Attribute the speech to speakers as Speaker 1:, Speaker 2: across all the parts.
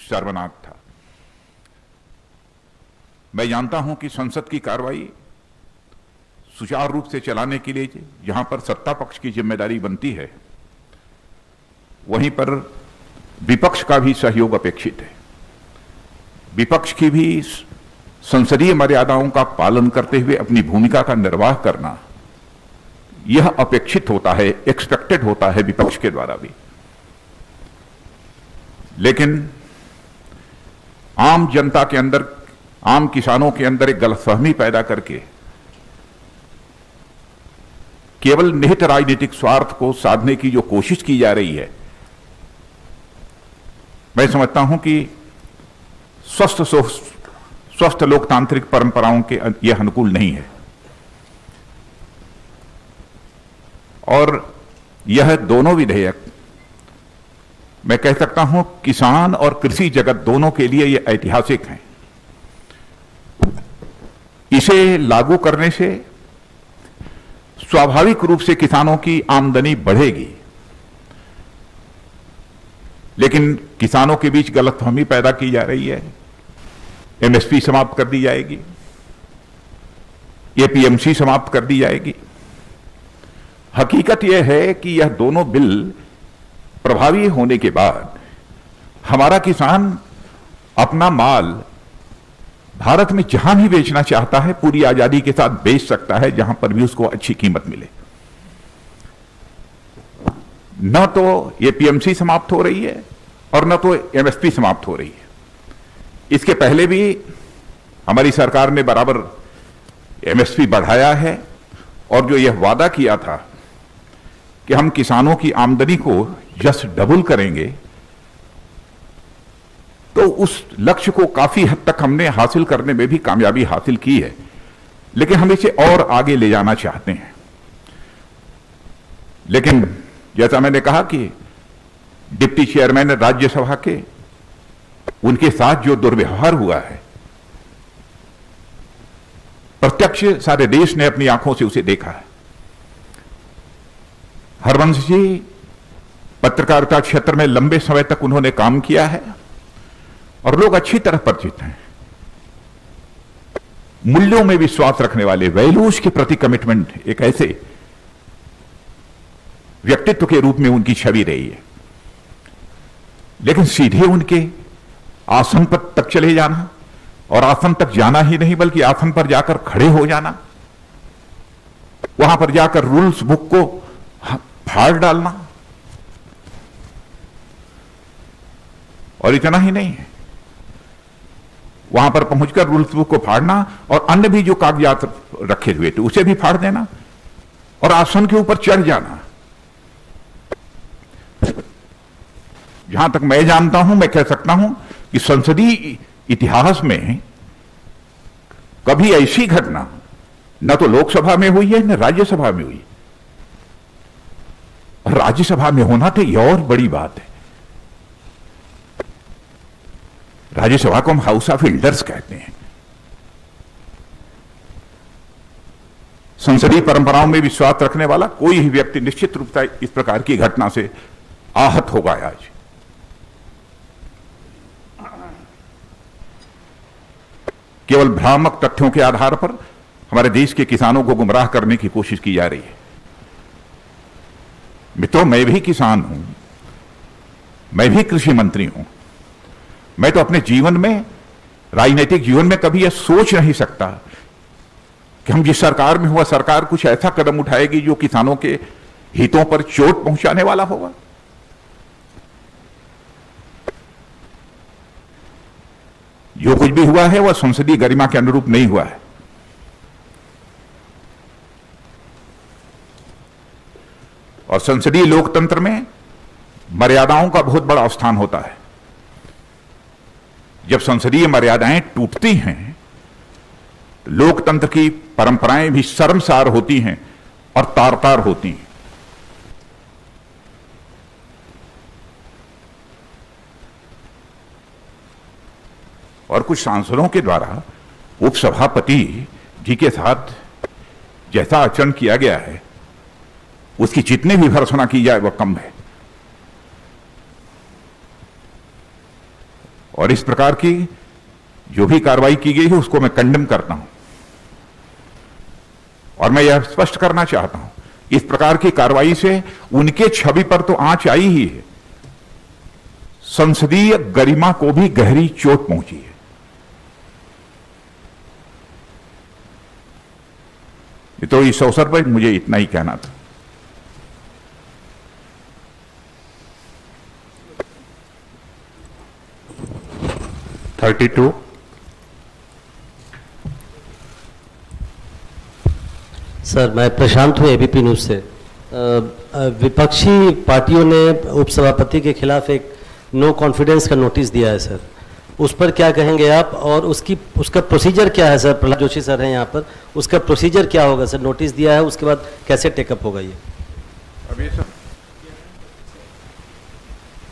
Speaker 1: शर्मनाक था। मैं जानता हूं कि संसद की कार्रवाई सुचारू रूप से चलाने के लिए जहां पर सत्ता पक्ष की जिम्मेदारी बनती है, वहीं पर विपक्ष का भी सहयोग अपेक्षित है। विपक्ष की भी संसदीय मर्यादाओं का पालन करते हुए अपनी भूमिका का निर्वाह करना यह अपेक्षित होता है, एक्सपेक्टेड होता है विपक्ष के द्वारा भी। लेकिन आम जनता के अंदर, आम किसानों के अंदर एक गलतफहमी पैदा करके केवल निहित राजनीतिक स्वार्थ को साधने की जो कोशिश की जा रही है, मैं समझता हूं कि स्वस्थ लोकतांत्रिक परंपराओं के यह अनुकूल नहीं है। और यह दोनों विधेयक, मैं कह सकता हूं, किसान और कृषि जगत दोनों के लिए यह ऐतिहासिक हैं। इसे लागू करने से स्वाभाविक रूप से किसानों की आमदनी बढ़ेगी, लेकिन किसानों के बीच गलतफहमी पैदा की जा रही है। एमएसपी समाप्त कर दी जाएगी, एपीएमसी समाप्त कर दी जाएगी। हकीकत यह है कि यह दोनों बिल प्रभावी होने के बाद हमारा किसान अपना माल भारत में जहां भी बेचना चाहता है पूरी आजादी के साथ बेच सकता है, जहां पर भी उसको अच्छी कीमत मिले। न तो एपीएमसी समाप्त हो रही है और न तो एमएसपी समाप्त हो रही है। इसके पहले भी हमारी सरकार ने बराबर एमएसपी बढ़ाया है, और जो यह वादा किया था कि हम किसानों की आमदनी को जस्ट डबल करेंगे, तो उस लक्ष्य को काफी हद तक हमने हासिल करने में भी कामयाबी हासिल की है। लेकिन हम इसे और आगे ले जाना चाहते हैं। लेकिन जैसा मैंने कहा कि डिप्टी चेयरमैन राज्यसभा के, उनके साथ जो दुर्व्यवहार हुआ है, प्रत्यक्ष सारे देश ने अपनी आंखों से उसे देखा है। हरवंश जी पत्रकारिता क्षेत्र में लंबे समय तक उन्होंने काम किया है और लोग अच्छी तरह परिचित हैं। मूल्यों में विश्वास रखने वाले, वैल्यूज के प्रति कमिटमेंट, एक ऐसे व्यक्तित्व के रूप में उनकी छवि रही है। लेकिन सीधे उनके आसन पर तक चले जाना, और आसन तक जाना ही नहीं बल्कि आसन पर जाकर खड़े हो जाना, वहां पर जाकर रूल्स बुक को फाड़ डालना, और इतना ही नहीं है, वहां पर पहुंचकर रूल्स बुक को फाड़ना और अन्य भी जो कागजात रखे हुए थे उसे भी फाड़ देना और आसन के ऊपर चढ़ जाना। जहां तक मैं जानता हूं, मैं कह सकता हूं कि संसदीय इतिहास में कभी ऐसी घटना न तो लोकसभा में हुई है न राज्यसभा में हुई। और राज्यसभा में होना तो यह और बड़ी बात है। राज्यसभा को हम हाउस ऑफ एल्डर्स कहते हैं। संसदीय परंपराओं में विश्वास रखने वाला कोई ही व्यक्ति निश्चित रूप से इस प्रकार की घटना से आहत होगा। आज केवल भ्रामक तथ्यों के आधार पर हमारे देश के किसानों को गुमराह करने की कोशिश की जा रही है। मित्रों, मैं भी किसान हूं, मैं भी कृषि मंत्री हूं। मैं तो अपने जीवन में, राजनीतिक जीवन में कभी यह सोच नहीं सकता कि हम जिस सरकार में हुआ सरकार कुछ ऐसा कदम उठाएगी जो किसानों के हितों पर चोट पहुंचाने वाला होगा। जो कुछ भी हुआ है वह संसदीय गरिमा के अनुरूप नहीं हुआ है। और संसदीय लोकतंत्र में मर्यादाओं का बहुत बड़ा स्थान होता है। जब संसदीय मर्यादाएं टूटती हैं तो लोकतंत्र की परंपराएं भी शर्मसार होती हैं और तार-तार होती हैं। और कुछ सांसदों के द्वारा उपसभापति जी के साथ जैसा आचरण किया गया है, उसकी जितनी भी भर्त्सना की जाए वह कम है। और इस प्रकार की जो भी कार्रवाई की गई है उसको मैं कंडेम करता हूं। और मैं यह स्पष्ट करना चाहता हूं, इस प्रकार की कार्रवाई से उनके छवि पर तो आंच आई ही है, संसदीय गरिमा को भी गहरी चोट पहुंची है। तो इस अवसर पर मुझे इतना ही कहना था।
Speaker 2: सर, मैं प्रशांत हूँ एबीपी न्यूज से। विपक्षी पार्टियों ने उपसभापति के खिलाफ एक नो कॉन्फिडेंस का नोटिस दिया है सर, उस पर क्या कहेंगे आप? और उसका प्रोसीजर क्या है सर? प्रहलाद जोशी सर हैं यहाँ पर, उसका प्रोसीजर क्या होगा सर? नोटिस दिया है, उसके बाद कैसे टेकअप होगा ये?
Speaker 1: अभी सर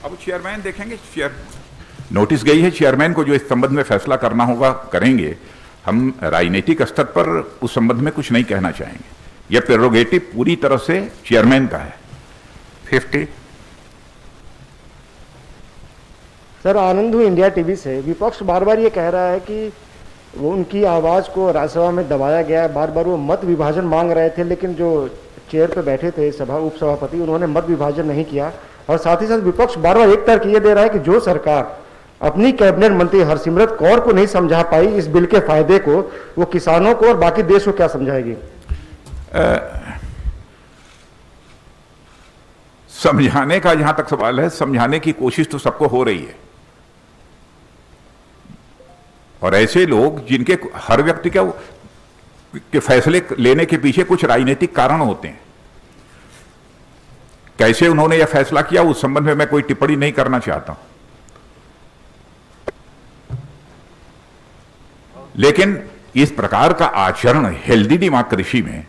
Speaker 1: अब चेयरमैन देखेंगे, नोटिस गई है, चेयरमैन को जो इस संबंध में फैसला करना होगा करेंगे। हम राजनीतिक स्तर पर उस संबंध में कुछ नहीं कहना चाहेंगे। यह प्रेरोगेटिव पूरी तरह से चेयरमैन का है। 50
Speaker 3: सर, आनंद हूँ इंडिया टीवी से। विपक्ष बार बार ये कह रहा है कि वो उनकी आवाज़ को राज्यसभा में दबाया गया है। बार बार वो मत विभाजन मांग रहे थे, लेकिन जो चेयर पे बैठे थे उपसभापति, उन्होंने मत विभाजन नहीं किया। और साथ ही साथ विपक्ष बार बार एक तर्क ये दे रहा है कि जो सरकार अपनी कैबिनेट मंत्री हरसिमरत कौर को नहीं समझा पाई इस बिल के फायदे को, वो किसानों को और बाकी देश को क्या समझाएगी?
Speaker 1: समझाने का जहां तक सवाल है, समझाने की कोशिश तो सबको हो रही है। और ऐसे लोग जिनके हर व्यक्ति के फैसले लेने के पीछे कुछ राजनीतिक कारण होते हैं, कैसे उन्होंने यह फैसला किया उस संबंध में मैं कोई टिप्पणी नहीं करना चाहता हूं। लेकिन इस प्रकार का आचरण हेल्दी डेमोक्रेसी में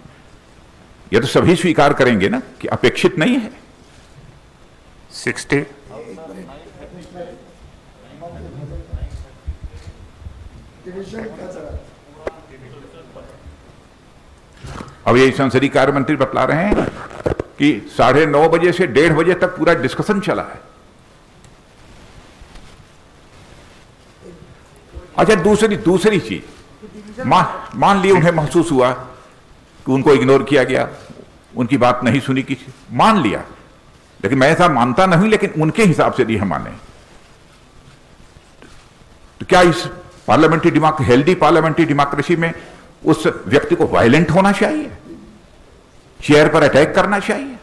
Speaker 1: यह तो सभी स्वीकार करेंगे ना कि अपेक्षित नहीं है।
Speaker 4: 60
Speaker 1: अब यही संसदीय कार्य मंत्री बतला रहे हैं कि 9:30 बजे से 1:30 बजे तक पूरा डिस्कशन चला है। अच्छा, दूसरी चीज, मान लिया उन्हें महसूस हुआ कि उनको इग्नोर किया गया, उनकी बात नहीं सुनी किसी, मान लिया। लेकिन मैं ऐसा मानता नहीं, लेकिन उनके हिसाब से नहीं माने तो क्या इस हेल्दी पार्लियामेंट्री डेमोक्रेसी में उस व्यक्ति को वायलेंट होना चाहिए, चेयर पर अटैक करना चाहिए,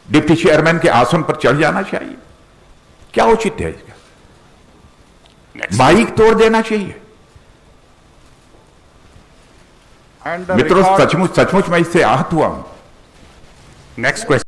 Speaker 1: डिप्टी चेयरमैन के आसन पर चढ़ जाना चाहिए? क्या औचित्य है इसका? माइक तोड़ देना चाहिए? मित्रों, सचमुच मैं इससे आहत हुआ हूं।
Speaker 4: Next question.